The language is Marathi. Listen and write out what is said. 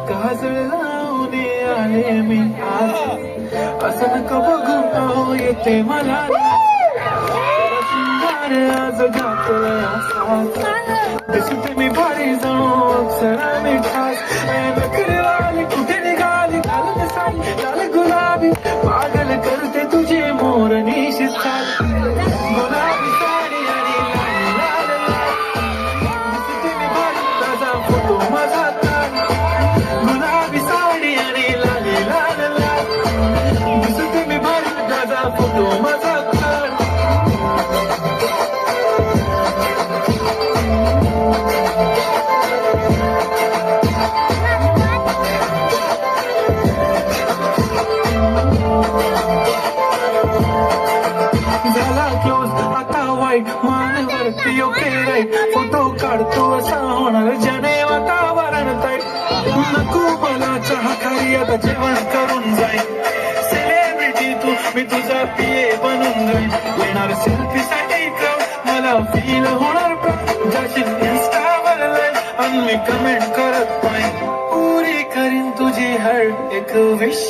काजळ लावून आले मी आज, असं नका बघू अहो येते मला सुंदर आज घातलंय असाच, दिसते मी भारी जणू अक्षरा मी ठास नकरीवाली कुठे निघाली घालत साडी लाल गुलाबी पागल करते तुझे मोर निशित गुलाबी साडी आणि लाल लाल लाल दिसते मी भारी ताजा फोटो माझा गुलाबी साडी आणि लाल लाल लाल दिसते मी भारी ताजा फोटो माझा झाला क्लोज आता वाईट मानवरती ओके राईट फोटो काढतो असा होणार जने वातावरण ताईट नको मला चहा खाली आता जेवण करून जाईल सेलिब्रिटी तू मी तुझा पिये बनून जाईल येणार सेल्फी साठी मला फील होणार जाशील इन्स्टावर लाईक आणि मी कमेंट करत नाही पुरी करीन तुझी हर एक विश